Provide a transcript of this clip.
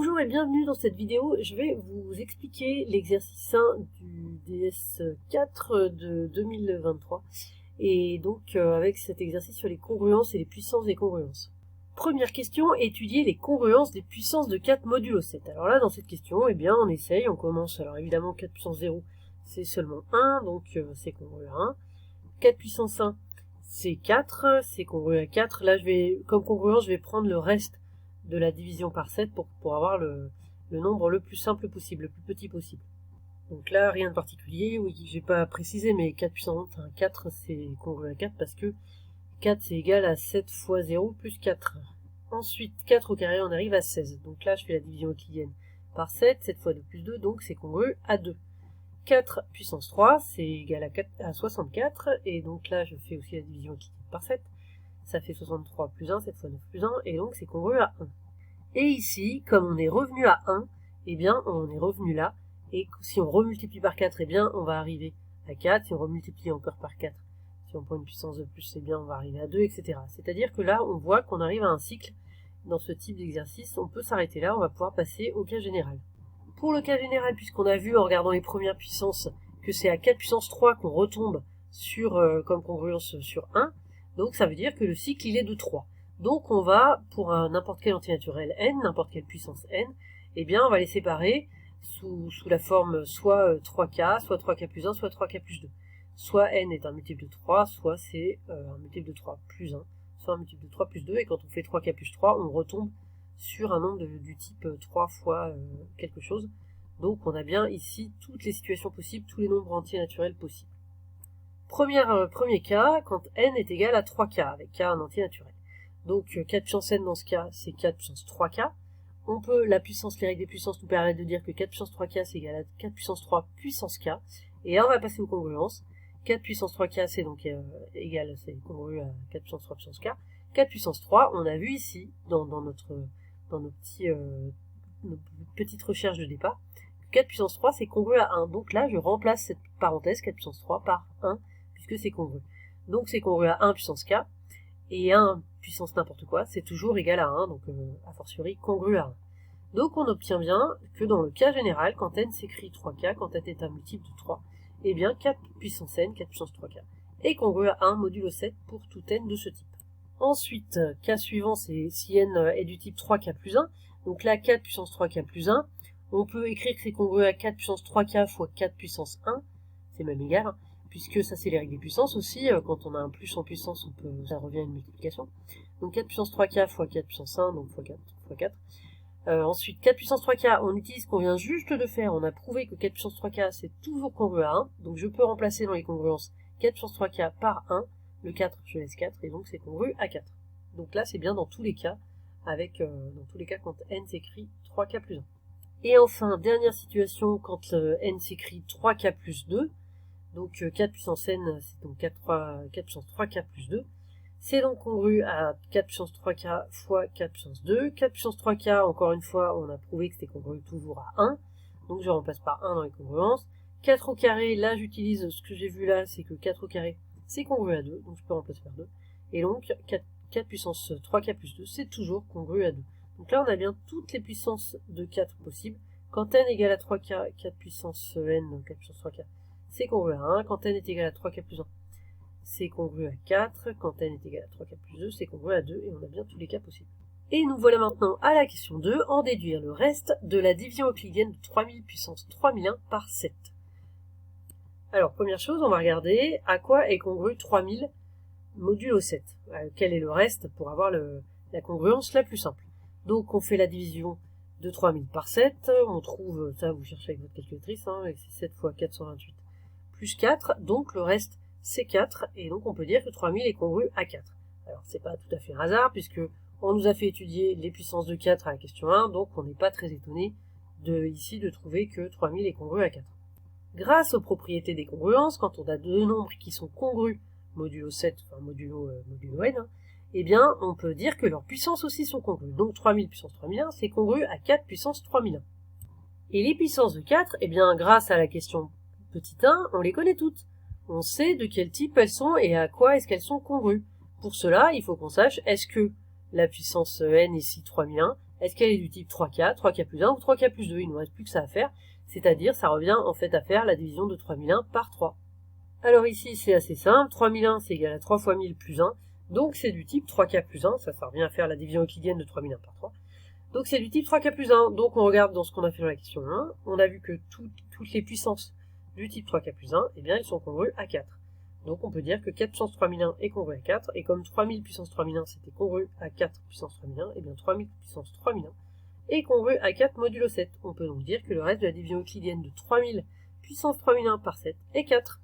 Bonjour et bienvenue dans cette vidéo. Je vais vous expliquer l'exercice 1 du DS4 de 2023 et donc avec cet exercice sur les congruences et les puissances des congruences. Première question, étudier les congruences des puissances de 4 modulo 7. Alors là, dans cette question, eh bien, on essaye, on commence. Alors évidemment, 4 puissance 0, c'est seulement 1, donc c'est congru à 1. 4 puissance 1, c'est 4, c'est congru à 4. Là, comme congruence, je vais prendre le reste de la division par 7 pour avoir le nombre le plus simple possible, le plus petit possible. Donc là, rien de particulier. Oui, j'ai pas précisé, mais 4 puissance 4, c'est congru à 4 parce que 4, c'est égal à 7 fois 0 plus 4. Ensuite, 4 au carré, on arrive à 16. Donc là, je fais la division euclidienne par 7, 7 fois 2 plus 2, donc c'est congru à 2. 4 puissance 3, c'est égal à 64, et donc là, je fais aussi la division euclidienne par 7. Ça fait 63 plus 1, 7 fois 9 plus 1, et donc c'est congru à 1. Et ici, comme on est revenu à 1, eh bien, on est revenu là, et si on remultiplie par 4, eh bien, on va arriver à 4, si on remultiplie encore par 4, si on prend une puissance de plus, eh bien, on va arriver à 2, etc. C'est-à-dire que là, on voit qu'on arrive à un cycle dans ce type d'exercice. On peut s'arrêter là, on va pouvoir passer au cas général. Pour le cas général, puisqu'on a vu en regardant les premières puissances que c'est à 4 puissance 3 qu'on retombe sur comme congruence sur 1, donc ça veut dire que le cycle il est de 3. Donc on va, pour n'importe quel antinaturel n, n'importe quelle puissance n, eh bien on va les séparer sous la forme soit 3k, soit 3k plus 1, soit 3k plus 2. Soit n est un multiple de 3, soit c'est un multiple de 3 plus 1, soit un multiple de 3 plus 2, et quand on fait 3k plus 3, on retombe sur un nombre du type 3 fois quelque chose. Donc on a bien ici toutes les situations possibles, tous les nombres entiers naturels possibles. Premier cas, quand n est égal à 3k, avec k un entier naturel. Donc 4 puissance n dans ce cas, c'est 4 puissance 3k. On peut, les règles des puissances nous permettent de dire que 4 puissance 3k c'est égal à 4 puissance 3 puissance k. Et là on va passer aux congruences. 4 puissance 3k c'est donc égal, c'est congru à 4 puissance 3 puissance k. 4 puissance 3, on a vu ici, dans nos petites recherches de départ, 4 puissance 3 c'est congru à 1. Donc là je remplace cette parenthèse 4 puissance 3 par 1, puisque c'est congru. Donc c'est congru à 1 puissance k, et 1 puissance n'importe quoi, c'est toujours égal à 1, donc a fortiori congru à 1. Donc on obtient bien que dans le cas général, quand n s'écrit 3k, quand n est un multiple de 3, eh bien 4 puissance n, 4 puissance 3k, est congru à 1 modulo 7 pour tout n de ce type. Ensuite, cas suivant, c'est si n est du type 3k plus 1, donc là 4 puissance 3k plus 1, on peut écrire que c'est congru à 4 puissance 3k fois 4 puissance 1, c'est même égal, hein, puisque ça c'est les règles des puissances aussi, quand on a un plus en puissance, ça revient à une multiplication. Donc 4 puissance 3k fois 4 puissance 1, donc fois 4 fois 4. Ensuite, 4 puissance 3k, on utilise ce qu'on vient juste de faire, on a prouvé que 4 puissance 3k c'est toujours congru à 1, donc je peux remplacer dans les congruences 4 puissance 3k par 1, le 4 je laisse 4, et donc c'est congru à 4. Donc là c'est bien dans tous les cas, dans tous les cas quand n s'écrit 3k plus 1. Et enfin, dernière situation, quand n s'écrit 3k plus 2, donc 4 puissance n, c'est donc 4 puissance 3k plus 2, c'est donc congru à 4 puissance 3k fois 4 puissance 2. 4 puissance 3k, encore une fois, on a prouvé que c'était congru toujours à 1, donc je remplace par 1 dans les congruences. 4 au carré, là j'utilise ce que j'ai vu là, c'est que 4 au carré, c'est congru à 2, donc je peux remplacer par 2. Et donc 4 puissance 3k plus 2, c'est toujours congru à 2. Donc là on a bien toutes les puissances de 4 possibles. Quand n égale à 3k, 4 puissance n, donc 4 puissance 3k, c'est congru à 1. Quand n est égal à 3k plus 1, c'est congru à 4. Quand n est égal à 3k plus 2, c'est congru à 2. Et on a bien tous les cas possibles. Et nous voilà maintenant à la question 2, en déduire le reste de la division euclidienne de 3000 puissance 3001 par 7. Alors, première chose, on va regarder à quoi est congru 3000 modulo 7. Quel est le reste pour avoir la congruence la plus simple. Donc, on fait la division de 3000 par 7, on trouve, ça vous cherchez avec votre calculatrice, hein, c'est 7 fois 428 plus 4, donc le reste c'est 4, et donc on peut dire que 3000 est congru à 4. Alors c'est pas tout à fait un hasard, puisque on nous a fait étudier les puissances de 4 à la question 1, donc on n'est pas très étonné ici de trouver que 3000 est congru à 4. Grâce aux propriétés des congruences, quand on a deux nombres qui sont congrus modulo 7, enfin modulo n, eh bien, on peut dire que leurs puissances aussi sont congrues. Donc 3000 puissance 3001, c'est congru à 4 puissance 3001. Et les puissances de 4, eh bien, grâce à la question petit 1, on les connaît toutes. On sait de quel type elles sont et à quoi est-ce qu'elles sont congrues. Pour cela, il faut qu'on sache, est-ce que la puissance n ici 3001, est-ce qu'elle est du type 3K, 3K plus 1 ou 3K plus 2? Il ne nous reste plus que ça à faire, c'est-à-dire ça revient en fait à faire la division de 3001 par 3. Alors ici c'est assez simple, 3001 c'est égal à 3 fois 1000 plus 1, donc c'est du type 3K plus 1, ça revient à faire la division euclidienne de 3001 par 3. Donc c'est du type 3K plus 1, donc on regarde dans ce qu'on a fait dans la question 1, on a vu que toutes les puissances du type 3K plus 1, eh bien ils sont congrues à 4. Donc on peut dire que 4 puissance 3001 est congru à 4, et comme 3000 puissance 3001 c'était congru à 4 puissance 3001, et bien 3000 puissance 3001 est congru à 4 modulo 7. On peut donc dire que le reste de la division euclidienne de 3000 puissance 3001 par 7 est 4.